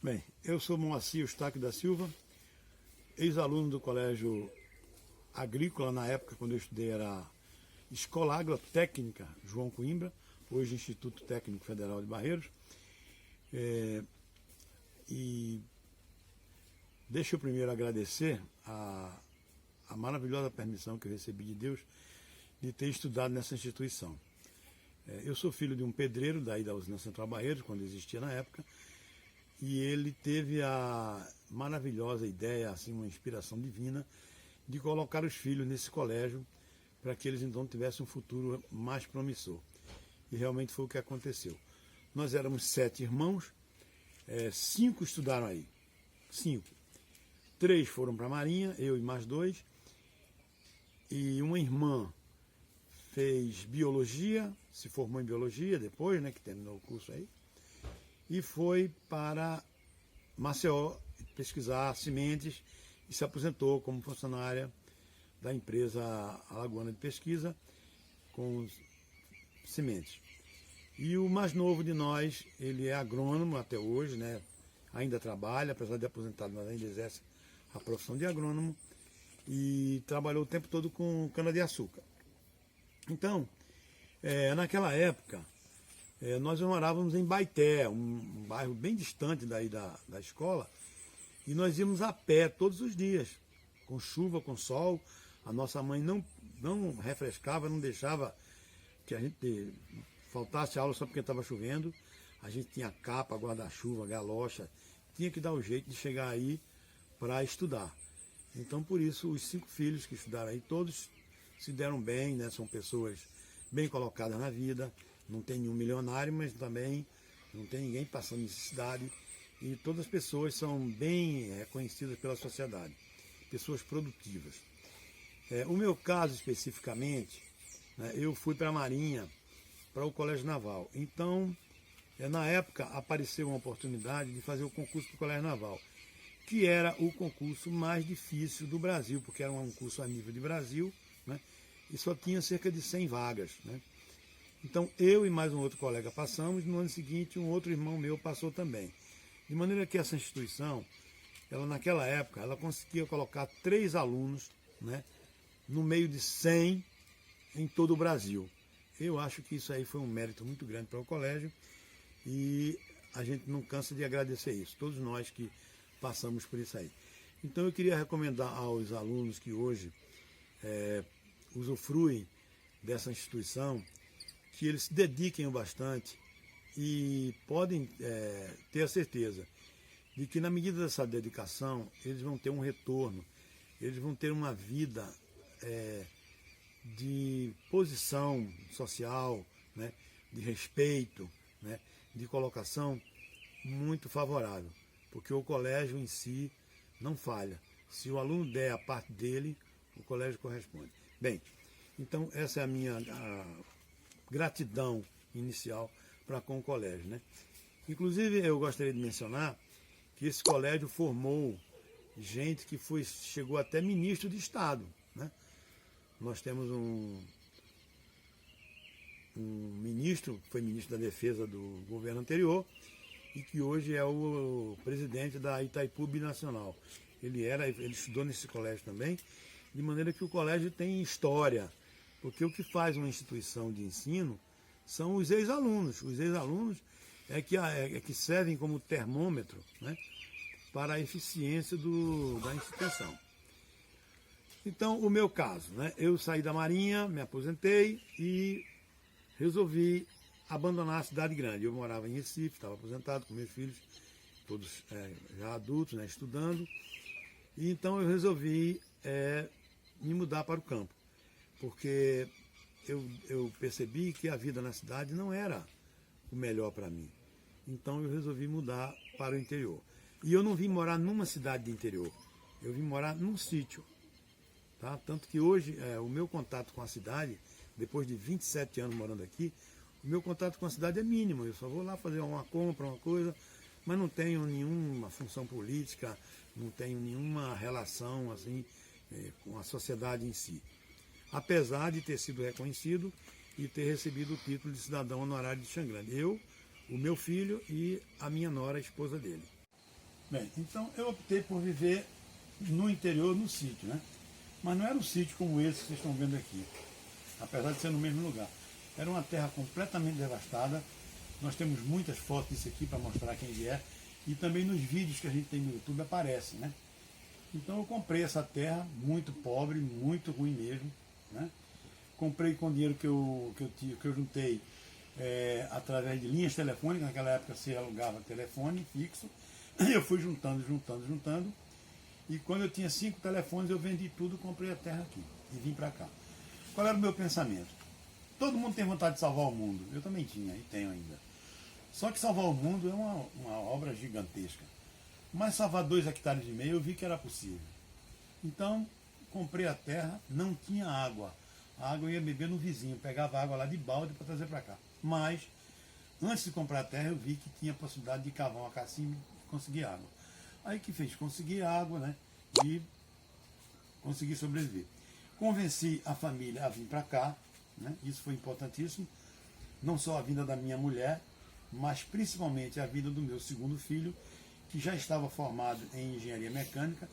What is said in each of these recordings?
Bem, eu sou Moacir Eustáquio da Silva, ex-aluno do Colégio Agrícola. Na época, quando eu estudei, era Escola Agrotécnica João Coimbra, hoje Instituto Técnico Federal de Barreiros. E deixa eu primeiro agradecer a maravilhosa permissão que eu recebi de Deus de ter estudado nessa instituição. Eu sou filho de um pedreiro daí da usina Central Barreiros, quando existia na época, e ele teve a maravilhosa ideia, assim, uma inspiração divina, de colocar os filhos nesse colégio para que eles então tivessem um futuro mais promissor. E realmente foi o que aconteceu. Nós éramos 7 irmãos, 5 estudaram aí, 5. 3 foram para a Marinha, eu e mais 2, e uma irmã fez biologia, se formou em biologia depois, né, que terminou o curso aí, e foi para Maceió pesquisar sementes e se aposentou como funcionária da empresa alagoana de pesquisa com sementes. E o mais novo de nós, ele é agrônomo até hoje, né? Ainda trabalha, apesar de aposentado, mas ainda exerce a profissão de agrônomo e trabalhou o tempo todo com cana-de-açúcar. Então, naquela época, nós morávamos em Baeté, um bairro bem distante daí da escola, e nós íamos a pé todos os dias, com chuva, com sol. A nossa mãe não refrescava, não deixava que a gente faltasse aula só porque estava chovendo. A gente tinha capa, guarda-chuva, galocha, tinha que dar o jeito de chegar aí para estudar. Então, por isso, os 5 filhos que estudaram aí, todos se deram bem, né? São pessoas bem colocadas na vida. Não tem nenhum milionário, mas também não tem ninguém passando necessidade. E todas as pessoas são bem reconhecidas pela sociedade, pessoas produtivas. O meu caso especificamente, né, eu fui para a Marinha, para o Colégio Naval. Então, na época, apareceu uma oportunidade de fazer o concurso para o Colégio Naval, que era o concurso mais difícil do Brasil, porque era um curso a nível de Brasil, né, e só tinha cerca de 100 vagas, né. Então, eu e mais um outro colega passamos, no ano seguinte, um outro irmão meu passou também. De maneira que essa instituição, ela naquela época, ela conseguia colocar 3 alunos, né, no meio de 100 em todo o Brasil. Eu acho que isso aí foi um mérito muito grande para o colégio e a gente não cansa de agradecer isso, todos nós que passamos por isso aí. Então, eu queria recomendar aos alunos que hoje usufruem dessa instituição, que eles se dediquem bastante e podem ter a certeza de que na medida dessa dedicação eles vão ter um retorno, eles vão ter uma vida de posição social, né, de respeito, né, de colocação muito favorável, porque o colégio em si não falha. Se o aluno der a parte dele, o colégio corresponde. Bem, então essa é a minha gratidão inicial para com o colégio, né? Inclusive, eu gostaria de mencionar que esse colégio formou gente que chegou até ministro de Estado, né? Nós temos um ministro, que foi ministro da Defesa do governo anterior e que hoje é o presidente da Itaipu Binacional. Ele estudou nesse colégio também, de maneira que o colégio tem história. Porque o que faz uma instituição de ensino são os ex-alunos. Os ex-alunos é que servem como termômetro, né, para a eficiência da instituição. Então, o meu caso, né, eu saí da Marinha, me aposentei e resolvi abandonar a cidade grande. Eu morava em Recife, estava aposentado com meus filhos, todos já adultos, né, estudando. E então eu resolvi me mudar para o campo, porque eu percebi que a vida na cidade não era o melhor para mim. Então eu resolvi mudar para o interior. E eu não vim morar numa cidade de interior, eu vim morar num sítio. Tá? Tanto que hoje o meu contato com a cidade, depois de 27 anos morando aqui, o meu contato com a cidade é mínimo. Eu só vou lá fazer uma compra, uma coisa, mas não tenho nenhuma função política, não tenho nenhuma relação assim com a sociedade em si. Apesar de ter sido reconhecido e ter recebido o título de cidadão honorário de Xangrande. Eu, o meu filho e a minha nora, a esposa dele. Bem, então eu optei por viver no interior, no sítio, né? Mas não era um sítio como esse que vocês estão vendo aqui, apesar de ser no mesmo lugar. Era uma terra completamente devastada. Nós temos muitas fotos disso aqui para mostrar quem vier. E também nos vídeos que a gente tem no YouTube aparece, né? Então eu comprei essa terra muito pobre, muito ruim mesmo, né? Comprei com o dinheiro que eu juntei através de linhas telefônicas. Naquela época se alugava telefone fixo. Eu fui juntando. E quando eu tinha 5 telefones, eu vendi tudo, comprei a terra aqui e vim para cá. Qual era o meu pensamento? Todo mundo tem vontade de salvar o mundo. Eu também tinha e tenho ainda. Só que salvar o mundo é uma obra gigantesca. Mas salvar 2,5 hectares eu vi que era possível. Então, comprei a terra, não tinha água. A água eu ia beber no vizinho, pegava água lá de balde para trazer para cá. Mas, antes de comprar a terra, eu vi que tinha a possibilidade de cavar uma cacinha e conseguir água. Aí que fez? Consegui água, né? E consegui sobreviver. Convenci a família a vir para cá, né? Isso foi importantíssimo. Não só a vinda da minha mulher, mas principalmente a vida do meu segundo filho, que já estava formado em engenharia mecânica,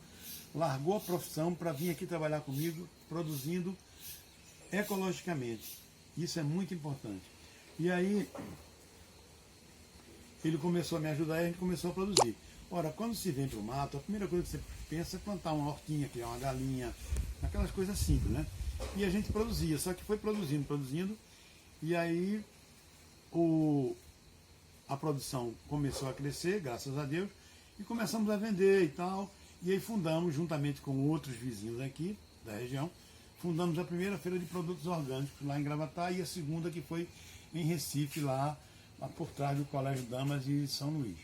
largou a profissão para vir aqui trabalhar comigo, produzindo ecologicamente. Isso é muito importante. E aí, ele começou a me ajudar e a gente começou a produzir. Ora, quando se vem para o mato, a primeira coisa que você pensa é plantar uma hortinha, criar uma galinha, aquelas coisas simples, né? E a gente produzia, só que foi produzindo, e aí a produção começou a crescer, graças a Deus, e começamos a vender e tal. E aí fundamos, juntamente com outros vizinhos aqui da região, fundamos a primeira feira de produtos orgânicos lá em Gravatá e a segunda que foi em Recife, lá por trás do Colégio Damas de São Luís.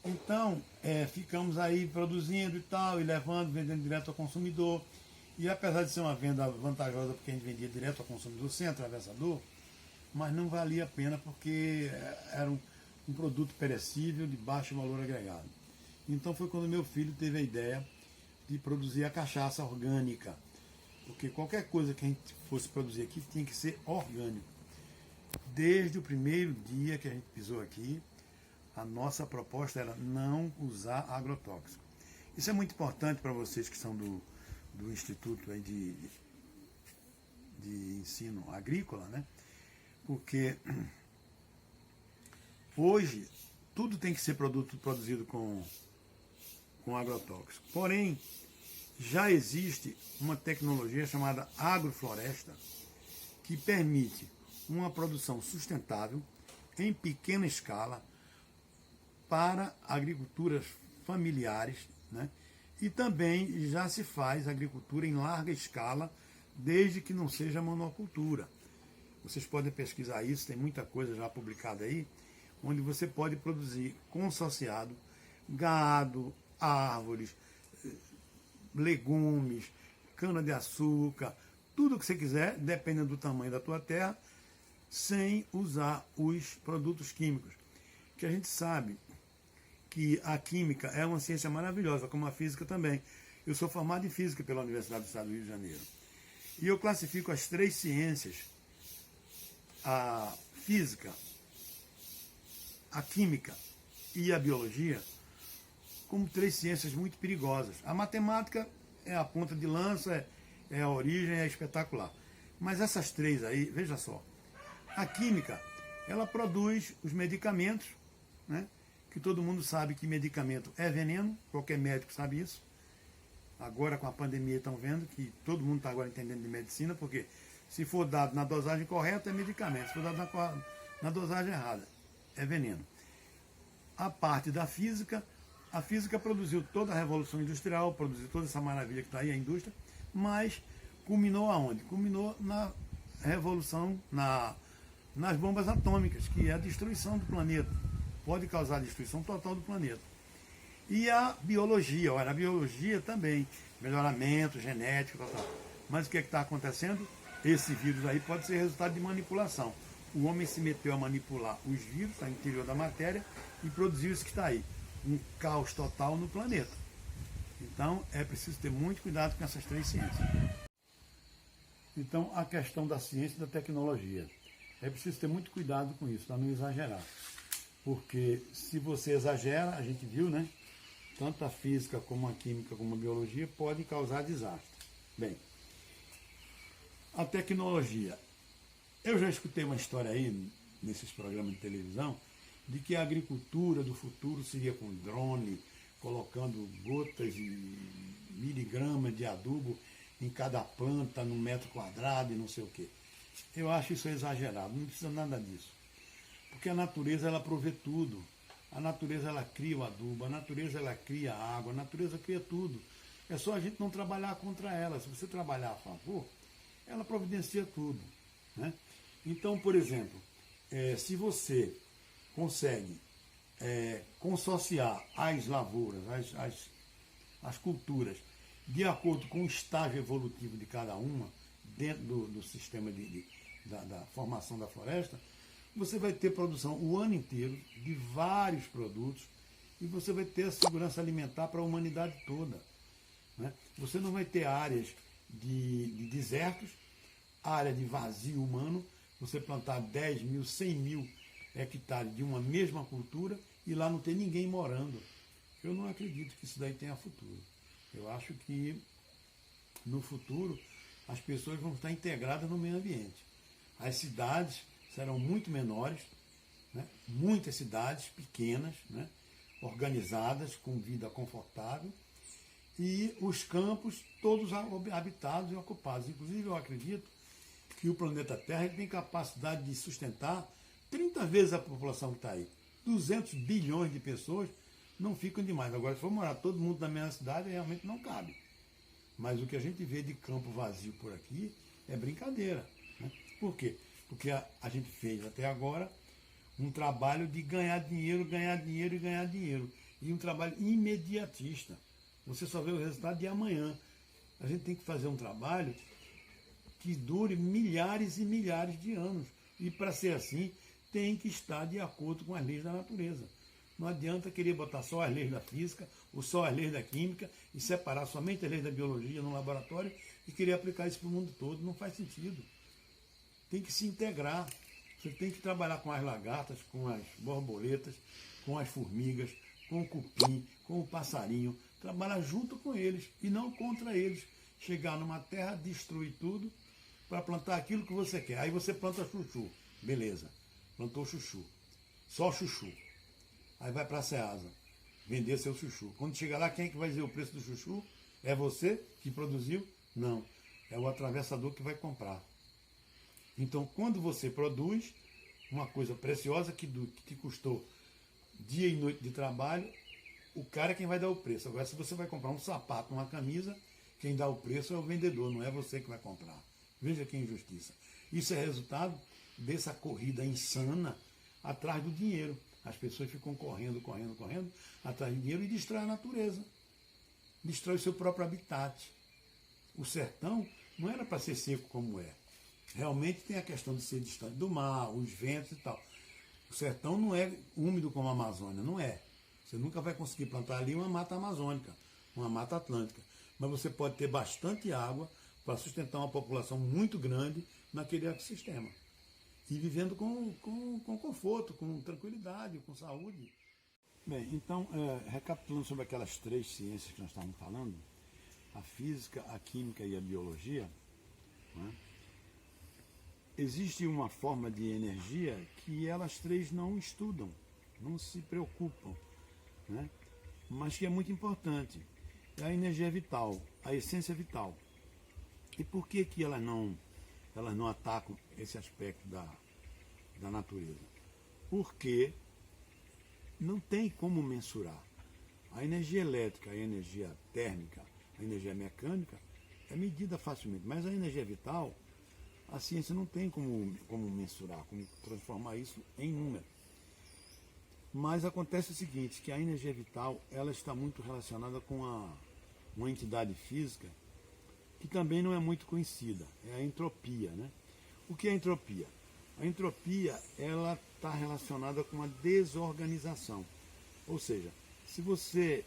Então, ficamos aí produzindo e tal, e levando, vendendo direto ao consumidor. E apesar de ser uma venda vantajosa, porque a gente vendia direto ao consumidor sem atravessador, mas não valia a pena porque era um produto perecível de baixo valor agregado. Então foi quando meu filho teve a ideia de produzir a cachaça orgânica, porque qualquer coisa que a gente fosse produzir aqui tinha que ser orgânico. Desde o primeiro dia que a gente pisou aqui, a nossa proposta era não usar agrotóxico. Isso é muito importante para vocês que são do Instituto aí de Ensino Agrícola, né? Porque hoje tudo tem que ser produzido com agrotóxico. Porém, já existe uma tecnologia chamada agrofloresta que permite uma produção sustentável em pequena escala para agriculturas familiares, né? E também já se faz agricultura em larga escala, desde que não seja monocultura. Vocês podem pesquisar isso, tem muita coisa já publicada aí, onde você pode produzir consociado gado, árvores, legumes, cana-de-açúcar, tudo que você quiser, dependendo do tamanho da tua terra, sem usar os produtos químicos. Que a gente sabe que a química é uma ciência maravilhosa, como a física também. Eu sou formado em física pela Universidade do Estado do Rio de Janeiro. E eu classifico as 3 ciências, a física, a química e a biologia, como 3 ciências muito perigosas. A matemática é a ponta de lança, é a origem, é espetacular. Mas essas 3 aí, veja só, a química, ela produz os medicamentos, né? Que todo mundo sabe que medicamento é veneno, qualquer médico sabe isso. Agora com a pandemia estão vendo que todo mundo está agora entendendo de medicina, porque se for dado na dosagem correta é medicamento, se for dado na dosagem errada é veneno. A parte da física, a física produziu toda a revolução industrial, produziu toda essa maravilha que está aí, a indústria, mas culminou aonde? Culminou na revolução, nas bombas atômicas, que é a destruição do planeta. Pode causar a destruição total do planeta. E a biologia, olha, a biologia também, melhoramento genético, tal. Mas o que está acontecendo? Esse vírus aí pode ser resultado de manipulação. O homem se meteu a manipular os vírus, no interior da matéria, e produziu isso que está aí. Um caos total no planeta. Então, é preciso ter muito cuidado com essas 3 ciências. Então, a questão da ciência e da tecnologia. É preciso ter muito cuidado com isso, para não exagerar. Porque se você exagera, a gente viu, né? tanto a física como a química como a biologia podem causar desastre. Bem, a tecnologia. Eu já escutei uma história aí, nesses programas de televisão, de que a agricultura do futuro seria com drone, colocando gotas e miligramas de adubo em cada planta, no metro quadrado e não sei o quê. Eu acho isso exagerado, não precisa nada disso. Porque a natureza, ela provê tudo. A natureza, ela cria o adubo, a natureza, ela cria a água, a natureza cria tudo. É só a gente não trabalhar contra ela. Se você trabalhar a favor, ela providencia tudo, né? Então, por exemplo, se você consegue consorciar as lavouras, as culturas, de acordo com o estágio evolutivo de cada uma, dentro do sistema da formação da floresta, você vai ter produção o ano inteiro de vários produtos e você vai ter a segurança alimentar para a humanidade toda, né? Você não vai ter áreas de desertos, área de vazio humano, você plantar 10 mil, 100 mil hectares de uma mesma cultura e lá não tem ninguém morando. Eu não acredito que isso daí tenha futuro. Eu acho que no futuro as pessoas vão estar integradas no meio ambiente. As cidades serão muito menores, né? Muitas cidades pequenas, né? Organizadas, com vida confortável, e os campos todos habitados e ocupados. Inclusive, eu acredito que o planeta Terra tem capacidade de sustentar 30 vezes a população que está aí. 200 bilhões de pessoas não ficam demais. Agora, se for morar todo mundo na mesma cidade, realmente não cabe. Mas o que a gente vê de campo vazio por aqui é brincadeira, né? Por quê? Porque a gente fez até agora um trabalho de ganhar dinheiro, ganhar dinheiro e ganhar dinheiro. E um trabalho imediatista. Você só vê o resultado de amanhã. A gente tem que fazer um trabalho que dure milhares e milhares de anos. E para ser assim, tem que estar de acordo com as leis da natureza. Não adianta querer botar só as leis da física ou só as leis da química e separar somente as leis da biologia no laboratório e querer aplicar isso para o mundo todo. Não faz sentido. Tem que se integrar. Você tem que trabalhar com as lagartas, com as borboletas, com as formigas, com o cupim, com o passarinho. Trabalhar junto com eles e não contra eles. Chegar numa terra, destruir tudo para plantar aquilo que você quer. Aí você planta chuchu. Beleza. Plantou chuchu. Só chuchu. Aí vai para a Ceasa vender seu chuchu. Quando chegar lá, quem é que vai dizer o preço do chuchu? É você que produziu? Não. É o atravessador que vai comprar. Então, quando você produz uma coisa preciosa que te custou dia e noite de trabalho, o cara é quem vai dar o preço. Agora, se você vai comprar um sapato, uma camisa, quem dá o preço é o vendedor, não é você que vai comprar. Veja que injustiça. Isso é resultado dessa corrida insana atrás do dinheiro. As pessoas ficam correndo atrás do dinheiro e destroem a natureza. Destrói o seu próprio habitat. O sertão não era para ser seco como é. Realmente tem a questão de ser distante do mar, os ventos e tal. O sertão não é úmido como a Amazônia, não é. Você nunca vai conseguir plantar ali uma mata amazônica, uma mata atlântica. Mas você pode ter bastante água para sustentar uma população muito grande naquele ecossistema. E vivendo com conforto, com tranquilidade, com saúde. Bem, então, recapitulando sobre aquelas três ciências que nós estávamos falando, a física, a química e a biologia, né? Existe uma forma de energia que elas três não estudam, não se preocupam, né? Mas que é muito importante. É a energia vital, a essência vital. E por que elas não atacam esse aspecto da natureza? Porque não tem como mensurar. A energia elétrica, a energia térmica, a energia mecânica é medida facilmente, mas a energia vital, a ciência não tem como mensurar, como transformar isso em número. Mas acontece o seguinte, que a energia vital ela está muito relacionada com uma entidade física que também não é muito conhecida, é a entropia, né? O que é a entropia? A entropia ela está relacionada com a desorganização. Ou seja, se você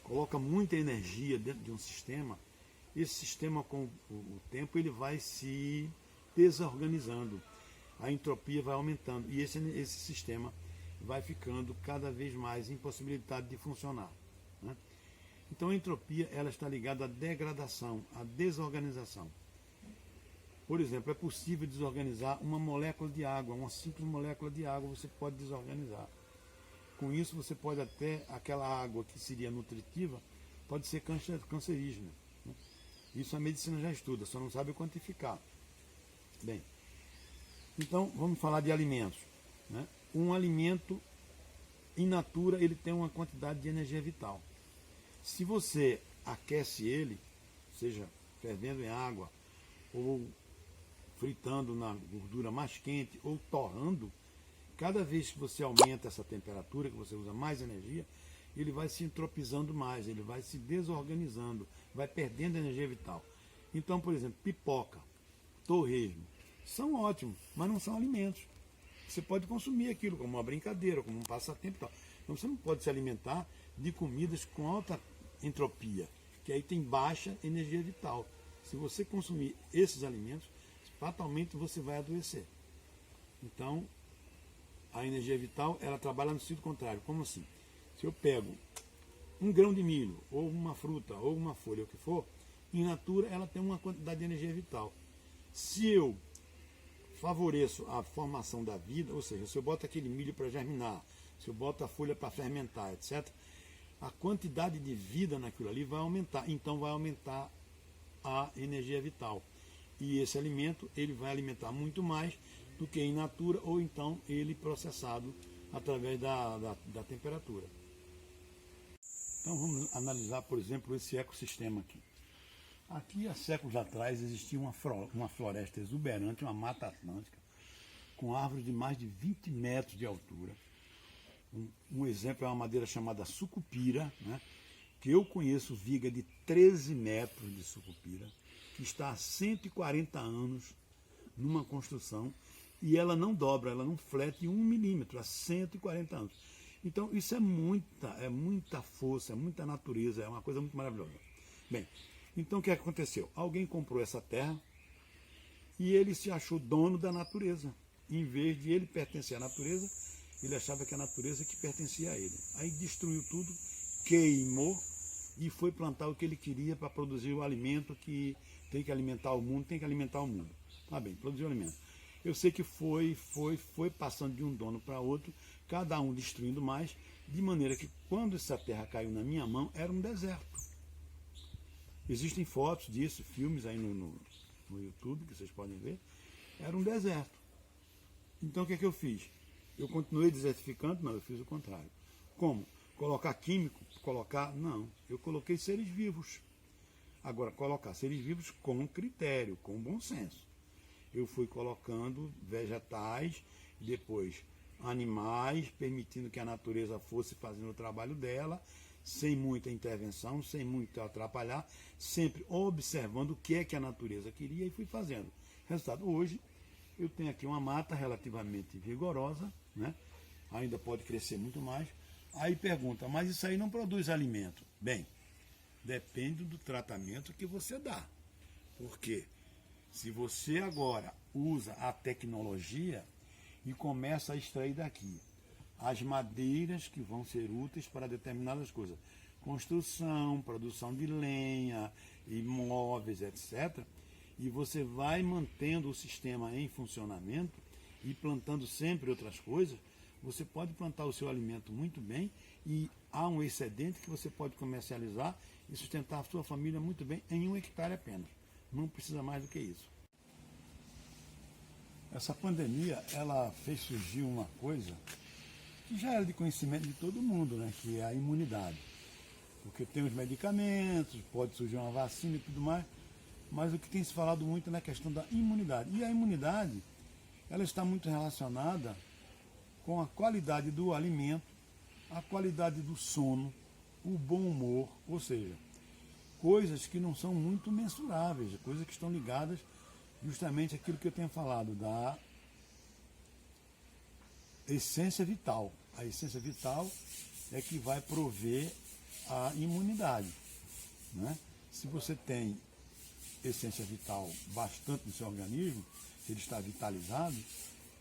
coloca muita energia dentro de um sistema, esse sistema com o tempo ele vai se desorganizando, a entropia vai aumentando e esse sistema vai ficando cada vez mais impossibilitado de funcionar, né? Então a entropia ela está ligada à degradação, à desorganização. Por exemplo, é possível desorganizar uma molécula de água, uma simples molécula de água você pode desorganizar. Com isso você pode até, aquela água que seria nutritiva, pode ser cancerígena, né? Isso a medicina já estuda, só não sabe quantificar. Bem, então vamos falar de alimentos, né? Um alimento, in natura, ele tem uma quantidade de energia vital. Se você aquece ele, seja fervendo em água, ou fritando na gordura mais quente, ou torrando, cada vez que você aumenta essa temperatura, que você usa mais energia, ele vai se entropizando mais, ele vai se desorganizando, vai perdendo energia vital. Então, por exemplo, pipoca, torresmo, são ótimos, mas não são alimentos. Você pode consumir aquilo como uma brincadeira, como um passatempo e tal. Então você não pode se alimentar de comidas com alta entropia, que aí tem baixa energia vital. Se você consumir esses alimentos, fatalmente você vai adoecer. Então, a energia vital, ela trabalha no sentido contrário. Como assim? Se eu pego um grão de milho, ou uma fruta, ou uma folha, o que for, in natura ela tem uma quantidade de energia vital. Se eu favoreço a formação da vida, ou seja, se eu boto aquele milho para germinar, se eu boto a folha para fermentar, etc., a quantidade de vida naquilo ali vai aumentar. Então vai aumentar a energia vital. E esse alimento, ele vai alimentar muito mais do que in natura, ou então ele processado através da temperatura. Então vamos analisar, por exemplo, esse ecossistema aqui. Aqui, há séculos atrás, existia uma floresta exuberante, uma mata atlântica, com árvores de mais de 20 metros de altura. Um exemplo é uma madeira chamada sucupira, né, que eu conheço viga de 13 metros de sucupira, que está há 140 anos numa construção, e ela não dobra, ela não flete 1 milímetro há 140 anos. Então isso é muita força, é muita natureza, é uma coisa muito maravilhosa. Bem, então o que aconteceu? Alguém comprou essa terra e ele se achou dono da natureza. Em vez de ele pertencer à natureza, ele achava que a natureza que pertencia a ele. Aí destruiu tudo, queimou e foi plantar o que ele queria para produzir o alimento que tem que alimentar o mundo, tem que alimentar o mundo. Tá bem, produziu o alimento. Eu sei que foi passando de um dono para outro, cada um destruindo mais, de maneira que quando essa terra caiu na minha mão, era um deserto. Existem fotos disso, filmes aí no YouTube, que vocês podem ver. Era um deserto. Então o que é que eu fiz? Eu continuei desertificando? Não, eu fiz o contrário. Como? Colocar químico? Não. Eu coloquei seres vivos. Agora, colocar seres vivos com critério, com bom senso. Eu fui colocando vegetais, depois animais, permitindo que a natureza fosse fazendo o trabalho dela, sem muita intervenção, sem muito atrapalhar, sempre observando o que é que a natureza queria e fui fazendo. Resultado, hoje eu tenho aqui uma mata relativamente vigorosa, né? Ainda pode crescer muito mais. Aí pergunta, mas isso aí não produz alimento? Bem, depende do tratamento que você dá. Por quê? Se você agora usa a tecnologia e começa a extrair daqui as madeiras que vão ser úteis para determinadas coisas, construção, produção de lenha, imóveis, etc., e você vai mantendo o sistema em funcionamento e plantando sempre outras coisas, você pode plantar o seu alimento muito bem e há um excedente que você pode comercializar e sustentar a sua família muito bem em 1 hectare apenas. Não precisa mais do que isso. Essa pandemia, ela fez surgir uma coisa que já era de conhecimento de todo mundo, né? Que é a imunidade. Porque tem os medicamentos, pode surgir uma vacina e tudo mais, mas o que tem se falado muito é na questão da imunidade. E a imunidade, ela está muito relacionada com a qualidade do alimento, a qualidade do sono, o bom humor, ou seja, coisas que não são muito mensuráveis, coisas que estão ligadas justamente àquilo que eu tenho falado, da essência vital. A essência vital é que vai prover a imunidade, né? Se você tem essência vital bastante no seu organismo, se ele está vitalizado,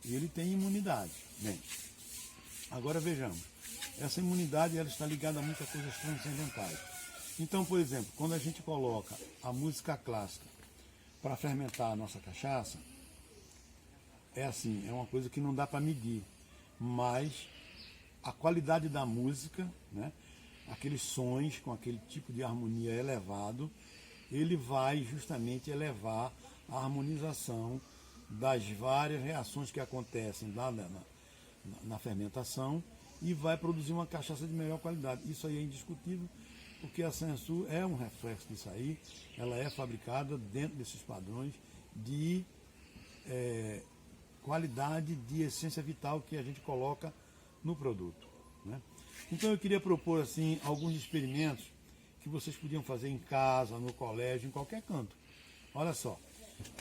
ele tem imunidade. Bem, Agora vejamos, essa imunidade ela está ligada a muitas coisas transcendentais. Então, por exemplo, quando a gente coloca a música clássica para fermentar a nossa cachaça, é assim, é uma coisa que não dá para medir, mas a qualidade da música, né, aqueles sons com aquele tipo de harmonia elevado, ele vai justamente elevar a harmonização das várias reações que acontecem lá na fermentação e vai produzir uma cachaça de melhor qualidade. Isso aí é indiscutível, porque a Sansu é um reflexo disso aí, ela é fabricada dentro desses padrões de qualidade, de essência vital que a gente coloca no produto, né? Então eu queria propor assim alguns experimentos que vocês podiam fazer em casa, no colégio, em qualquer canto. Olha só,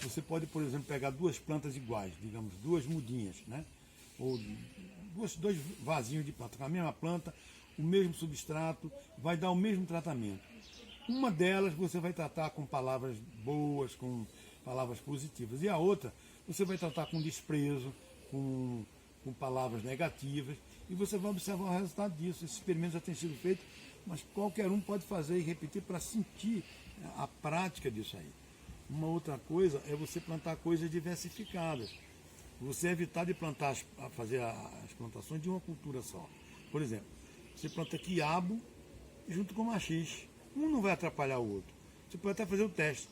você pode, por exemplo, pegar duas plantas iguais, digamos, duas mudinhas, né? Ou dois vasinhos de planta, com a mesma planta, o mesmo substrato, vai dar o mesmo tratamento. Uma delas você vai tratar com palavras boas, com palavras positivas, e a outra você vai tratar com desprezo, com palavras negativas, e você vai observar o resultado disso. Esse experimento já tem sido feito, mas qualquer um pode fazer e repetir para sentir a prática disso aí. Uma outra coisa é você plantar coisas diversificadas. Você evitar de fazer as plantações de uma cultura só. Por exemplo, você planta quiabo junto com maxixe. Um não vai atrapalhar o outro. Você pode até fazer o teste.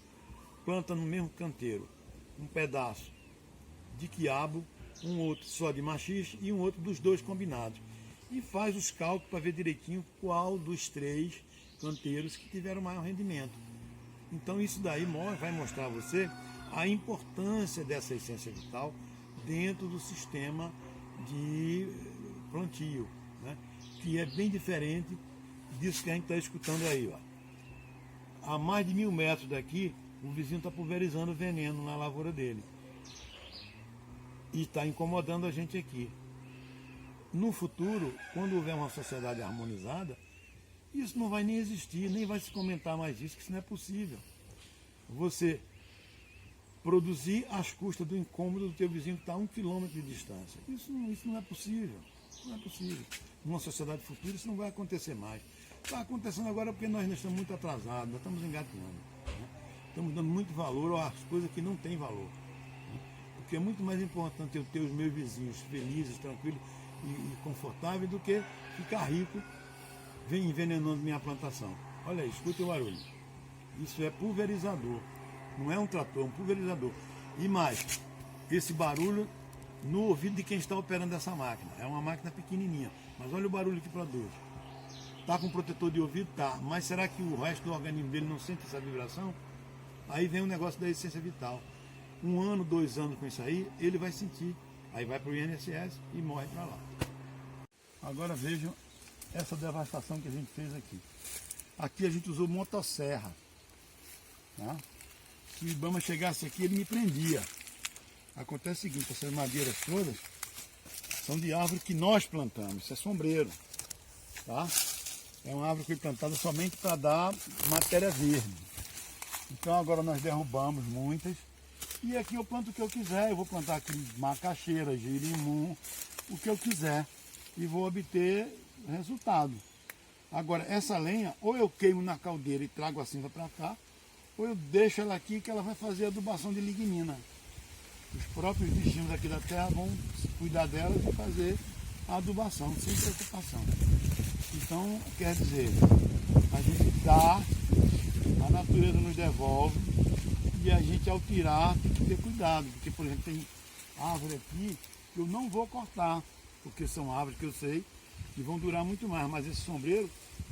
Planta no mesmo canteiro um pedaço de quiabo, um outro só de maxixe e um outro dos dois combinados. E faz os cálculos para ver direitinho qual dos três canteiros que tiveram maior rendimento. Então isso daí vai mostrar a você a importância dessa essência vital dentro do sistema de plantio, né? Que é bem diferente disso que a gente está escutando aí. Ó. A mais de 1000 metros daqui, o vizinho está pulverizando veneno na lavoura dele. E está incomodando a gente aqui. No futuro, quando houver uma sociedade harmonizada, isso não vai nem existir, nem vai se comentar mais isso, que isso não é possível. Você produzir às custas do incômodo do teu vizinho que está a 1 quilômetro de distância. Isso não é possível. Não é possível. Numa sociedade futura isso não vai acontecer mais. Está acontecendo agora porque nós estamos muito atrasados, nós estamos engatinhando. Né? Estamos dando muito valor às coisas que não têm valor. Né? Porque é muito mais importante eu ter os meus vizinhos felizes, tranquilos e confortáveis do que ficar rico envenenando minha plantação. Olha aí, escuta o barulho. Isso é pulverizador. Não é um trator, é um pulverizador. E mais, esse barulho no ouvido de quem está operando essa máquina. É uma máquina pequenininha, mas olha o barulho que produz. Está com protetor de ouvido? Tá. Mas será que o resto do organismo dele não sente essa vibração? Aí vem o negócio da essência vital. 1 ano, 2 anos com isso aí, ele vai sentir. Aí vai para o INSS e morre para lá. Agora vejam essa devastação que a gente fez aqui. Aqui a gente usou motosserra. Tá? Se o Ibama chegasse aqui, ele me prendia. Acontece o seguinte, essas madeiras todas são de árvore que nós plantamos. Isso é sombreiro. Tá? É uma árvore que foi plantada somente para dar matéria verde. Então agora nós derrubamos muitas. E aqui eu planto o que eu quiser. Eu vou plantar aqui macaxeira, girimum, o que eu quiser. E vou obter resultado. Agora, essa lenha, ou eu queimo na caldeira e trago a cinza para cá, ou eu deixo ela aqui que ela vai fazer adubação de lignina. Os próprios bichinhos aqui da terra vão cuidar delas e fazer a adubação, sem preocupação. Então, quer dizer, a gente dá, a natureza nos devolve, e a gente ao tirar tem que ter cuidado, porque, por exemplo, tem árvore aqui que eu não vou cortar, porque são árvores que eu sei que vão durar muito mais, mas esse sombreiro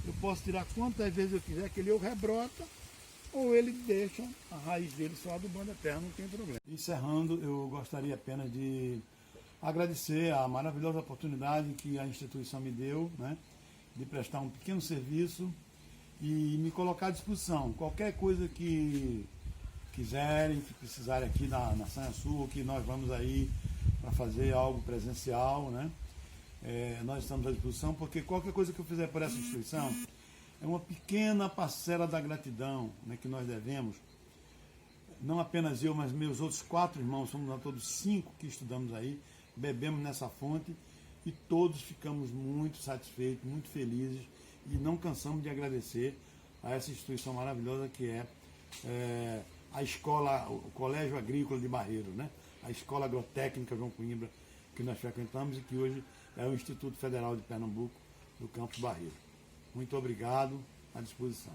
eu posso tirar quantas vezes eu quiser, que ele ou rebrota, ou ele deixa a raiz dele só adubando a terra, não tem problema. Encerrando, eu gostaria apenas de agradecer a maravilhosa oportunidade que a instituição me deu, né, de prestar um pequeno serviço e me colocar à disposição. Qualquer coisa que quiserem, que precisarem aqui na Sansu, que nós vamos aí para fazer algo presencial, né? Nós estamos à disposição, porque qualquer coisa que eu fizer por essa instituição é uma pequena parcela da gratidão, né, que nós devemos. Não apenas eu, mas meus outros 4 irmãos, somos nós todos 5 que estudamos aí, bebemos nessa fonte e todos ficamos muito satisfeitos, muito felizes e não cansamos de agradecer a essa instituição maravilhosa que é a escola, o Colégio Agrícola de Barreiro, né? A Escola Agrotécnica João Coimbra, que nós frequentamos e que hoje é o Instituto Federal de Pernambuco, do Campus Barreiro. Muito obrigado, à disposição.